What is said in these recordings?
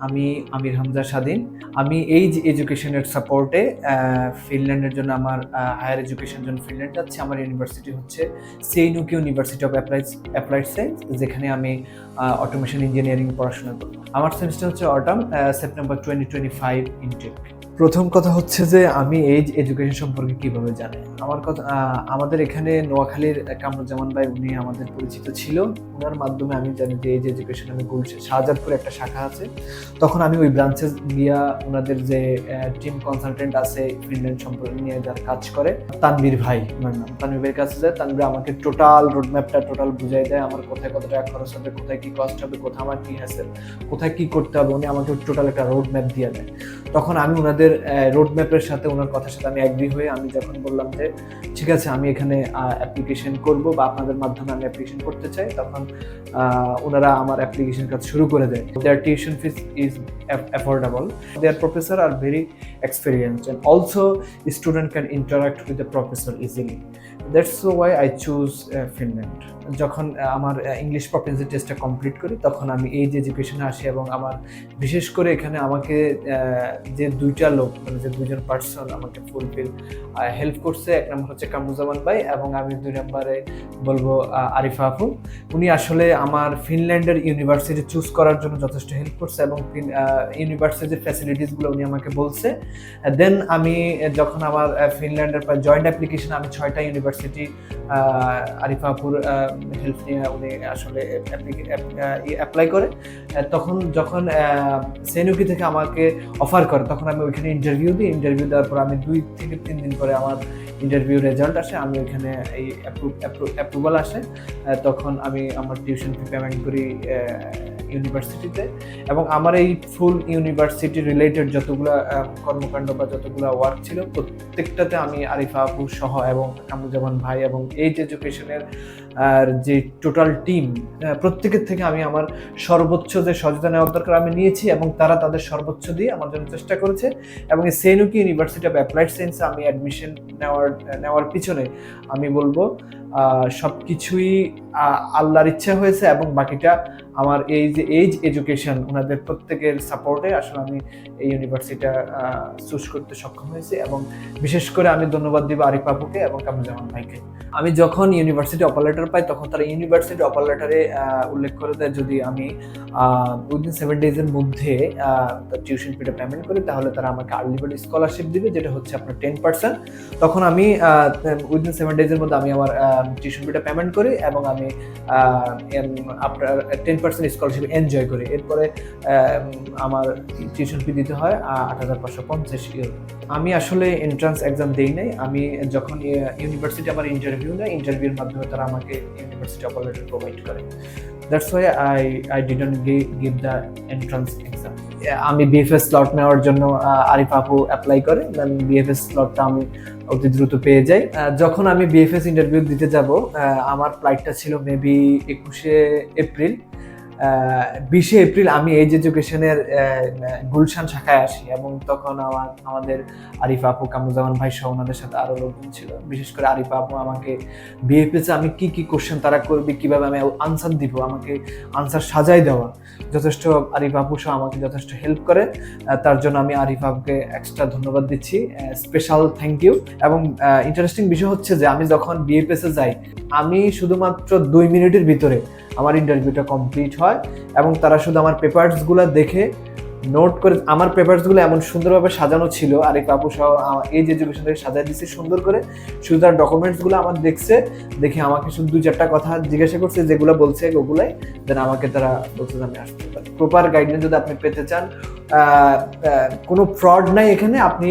আমি আমির হামজা স্বাধীন। আমি এইজ এডুকেশনের সাপোর্টে ফিনল্যান্ডের জন্য আমার হায়ার এডুকেশনের জন্য ফিনল্যান্ড যাচ্ছি। আমার ইউনিভার্সিটি হচ্ছে সেইনুকি ইউনিভার্সিটি অফ অ্যাপ্লাইড সায়েন্স, যেখানে আমি অটোমেশন ইঞ্জিনিয়ারিং পড়াশোনা করব। আমার সেমিস্টার হচ্ছে অটাম, সেপ্টেম্বর 2025 ইনটেক। প্রথম কথা হচ্ছে যে আমি এইজ এডুকেশন সম্পর্কে কিভাবে জানি। আমাদের এখানে নোয়াখালীর কামরুজ্জামান ভাই, উনি আমাদের পরিচিত ছিল। ওনার মাধ্যমে আমি জানি যে এইজ এডুকেশন, আমি শাহজাদপুরে একটা শাখা আছে। তখন আমি ওই ব্রাঞ্চে গিয়া ওনাদের যে টিম কনসালটেন্ট আছে ফিনল্যান্ড সম্পর্কে নিয়ে যার কাজ করে, তানভীর ভাই ওনার নাম, তানভীর ভাইয়ের কাছে যায়। তানভীর আমাকে টোটাল রোডম্যাপটা বুঝাই দেয়, আমার কোথায় কত টাকা খরচ হবে, কোথায় কি কস্ট হবে, কোথায় আমার কি হ্যাসেল, কোথায় কি করতে হবে। উনি আমাকে টোটাল একটা রোড ম্যাপ দিয়ে দেয়। তখন আমি ওনাদের রোড ম্যাপের সাথে, ওনার কথার সাথে আমি অ্যাগ্রি হয়ে আমি যখন বললাম যে ঠিক আছে আমি এখানে অ্যাপ্লিকেশন করব বা আপনাদের মাধ্যমে আমি অ্যাপ্লিকেশন করতে চাই, তখন ওনারা আমার অ্যাপ্লিকেশন কাজ শুরু করে দেয়। Their tuition fees is affordable, their professor are very experienced, and also student can interact with the professor easily. That's why I choose Finland. যখন আমার ইংলিশ প্রফেন্সি টেস্টটা কমপ্লিট করি, তখন আমি এইজ এডুকেশনে আসি এবং আমার বিশেষ করে এখানে আমাকে যে দুইটা লোক, মানে যে দুইজন পার্সন আমাকে ফুলফিল হেল্প করছে, এক নম্বর হচ্ছে কামরুজ্জামান ভাই এবং আমি দুই নম্বরে বলবো আরিফা আপু। উনি আসলে আমার ফিনল্যান্ডের ইউনিভার্সিটি চুজ করার জন্য যথেষ্ট হেল্প করছে এবং ইউনিভার্সিটির ফ্যাসিলিটিসগুলো উনি আমাকে বলছে। দেন আমি যখন আমার ফিনল্যান্ডের জয়েন্ট অ্যাপ্লিকেশন, আমি 6টা ইউনিভার্সিটি আরিফা আপুর হেল্প নিয়ে উনি আসলে অ্যাপ্লাই করে। তখন যখন সেনুকি থেকে আমাকে অফার করে, তখন আমি ওইখানে ইন্টারভিউ দিই। ইন্টারভিউ দেওয়ার পর আমি 2 থেকে 3 দিন পরে আমার ইন্টারভিউ রেজাল্ট আসে, আমি ওইখানে এই অ্যাপ্রুভাল আসে। তখন আমি আমার টিউশন ফি পেমেন্ট করি ইউনিভার্সিটিতে, এবং আমার এই ফুল ইউনিভার্সিটি রিলেটেড যতগুলো কর্মকাণ্ড বা যতগুলো ওয়ার্ক ছিল, প্রত্যেকটাতে আমি আরিফা আপু সহ এবং কামরুজ্জামান ভাই এবং এইজ এডুকেশনের যে টোটাল টিম, প্রত্যেকের থেকে আমি আমার সর্বোচ্চ যে সচেতন নেওয়ার দরকার আমি নিয়েছি, এবং তারা তাদের সর্বোচ্চ দিয়ে আমার জন্য চেষ্টা করেছে। এবং এই সেইনুকি ইউনিভার্সিটি অফ অ্যাপ্লাইড সায়েন্সে আমি অ্যাডমিশন নেওয়ার পিছনে আমি বলবো সব কিছুই আল্লাহর ইচ্ছা হয়েছে, এবং বাকিটা আমার এই যে এইজ এডুকেশন, ওনাদের প্রত্যেকের সাপোর্টে আসলে আমি এই ইউনিভার্সিটিটা চুজ করতে সক্ষম হয়েছি। এবং বিশেষ করে আমি ধন্যবাদ দিব আরিফ আপুকে এবং কামরুজ্জামান ভাইকে। আমি যখন ইউনিভার্সিটি অফার লেটার পাই, তখন তারা ইউনিভার্সিটি অফার লেটারে উল্লেখ করে দেয় যদি আমি উইদিন 7 ডেজের মধ্যে টিউশন ফিটা পেমেন্ট করি, তাহলে তারা আমাকে আর্লি বার্ড স্কলারশিপ দিবে, যেটা হচ্ছে আপনার 10%। তখন আমি উইদিন 7 ডেজের মধ্যে আমি আমার টিউশন ফিটা পেমেন্ট করি এবং আমি আপনার 10% স্কলারশিপ এনজয় করি। এরপরে আমার টিউশন ফি দিতে হয় 8,550 ইউরো। আমি আসলে এন্ট্রান্স এক্সাম দেই নাই। আমি যখন ইউনিভার্সিটি আমার ইন্টারভিউ নেয়, ইন্টারভিউর মাধ্যমে তারা আমাকে ইউনিভার্সিটি অফার লেটার প্রোভাইড করে। That's why I didn't give the entrance exam. আমি বিএফএস স্লট নেওয়ার জন্য আরিফ আপু অ্যাপ্লাই করে, দেন বিএফএস স্লটটা আমি অতি দ্রুত পেয়ে যাই। যখন আমি বিএফএস ইন্টারভিউ দিতে যাব, আমার ফ্লাইটটা ছিল মেবি 21শে এপ্রিল। 20শে এপ্রিল আমি এইজ এডুকেশনের গুলশান শাখায় আসি, এবং তখন আমাদের আরিফা আপু, কামরুজ্জামান ভাই সহ ওনাদের সাথে আরো লোকজন ছিল। বিশেষ করে আরিফা আপু আমাকে বিএফএসে আমি কি কি কোশ্চেন তারা করবে, কিভাবে আমি আনসার দিব, আমাকে আনসার সাজাই দেওয়া, যথেষ্ট আরিফা আপু সহ আমাকে যথেষ্ট হেল্প করে। তার জন্য আমি আরিফা আপুকে এক্সট্রা ধন্যবাদ দিচ্ছি, স্পেশাল থ্যাংক ইউ। এবং ইন্টারেস্টিং বিষয় হচ্ছে যে আমি যখন বিএফএসে যাই, আমি শুধুমাত্র 2 মিনিটের ভিতরে আমার ইন্টারভিউটা কমপ্লিট হয়, এবং তারা শুধু আমার পেপারসগুলো দেখে নোট করে, আমার পেপারসগুলো এমন সুন্দরভাবে সাজানো ছিল, আরিফ আপু সহ এইজ এডুকেশন থেকে সাজাই দিচ্ছে সুন্দর করে। শুধু তার ডকুমেন্টসগুলো আমার দেখে আমাকে শুধু 2-4টা কথা জিজ্ঞাসা করছে, যেগুলো বলছে ওগুলাই, দেন আমাকে তারা বলছে যে আমি আসতে পারি। প্রপার গাইডলাইন যদি আপনি পেতে চান, কোনো ফ্রড নাই এখানে, আপনি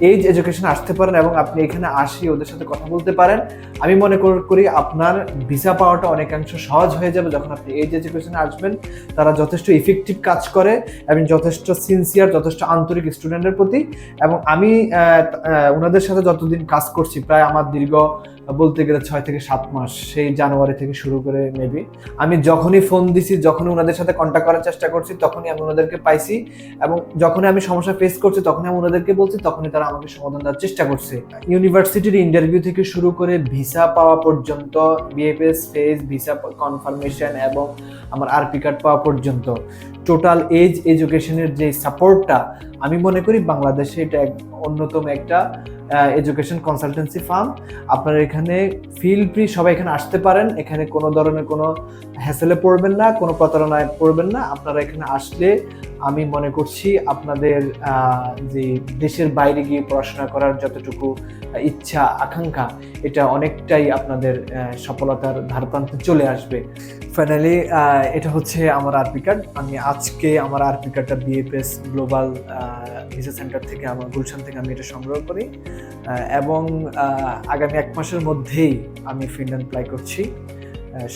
এইজ এডুকেশন আসতে পারেন এবং আপনি এখানে আসি ওদের সাথে কথা বলতে পারেন। আমি মনে করি আপনার ভিসা পাওয়াটা অনেকাংশ সহজ হয়ে যাবে যখন আপনি এইজ এডুকেশনে আসবেন। তারা যথেষ্ট ইফেক্টিভ কাজ করে এবং যথেষ্ট সিনসিয়ার, যথেষ্ট আন্তরিক স্টুডেন্টের প্রতি। এবং আমি ওনাদের সাথে যতদিন কাজ করছি, প্রায় আমার দীর্ঘ বলতে গেলে 6 থেকে 7 মাস, সেই জানুয়ারি থেকে শুরু করে মেবি আমি যখনই ফোন দিছি, যখনই ওনাদের সাথে কন্ট্যাক্ট করার চেষ্টা করছি, তখনই আমি ওনাদেরকে পাইছি। এবং যখনই আমি সমস্যা ফেস করছি, তখনই আমি ওনাদেরকে বলছি, তখনই তারা আমাকে সমাধান দেওয়ার চেষ্টা করছে। ইউনিভার্সিটির ইন্টারভিউ থেকে শুরু করে ভিসা পাওয়া পর্যন্ত, বিএফএস ফেজ, ভিসা কনফার্মেশন এবং আমার আরপি কার্ড পাওয়া পর্যন্ত টোটাল এজ এডুকেশনের যে সাপোর্টটা, আমি মনে করি বাংলাদেশে এটা অন্যতম একটা এডুকেশন কনসালটেন্সি ফার্ম। আপনারা এখানে ফিল ফ্রি, সবাই এখানে আসতে পারেন। এখানে কোনো ধরনের কোনো হ্যাসেলে পড়বেন না, কোনো প্রতারণায় পড়বেন না। আপনারা এখানে আসলে আমি মনে করছি আপনাদের যে দেশের বাইরে গিয়ে পড়াশোনা করার যতটুকু ইচ্ছা আকাঙ্ক্ষা, এটা অনেকটাই আপনাদের সফলতার ধারপ্রান্তে চলে আসবে। ফাইনালি এটা হচ্ছে আমার আরপি কার্ড। আমি আজকে আমার আরপি কার্ডটা বিএফএস গ্লোবাল ভিসা সেন্টার থেকে, আমার গুলশান থেকে আমি এটা সংগ্রহ করি এবং আগামী 1 মাসের মধ্যেই আমি ফিনল্যান্ড অ্যাপ্লাই করছি।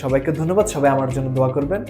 সবাইকে ধন্যবাদ, সবাই আমার জন্য দোয়া করবেন।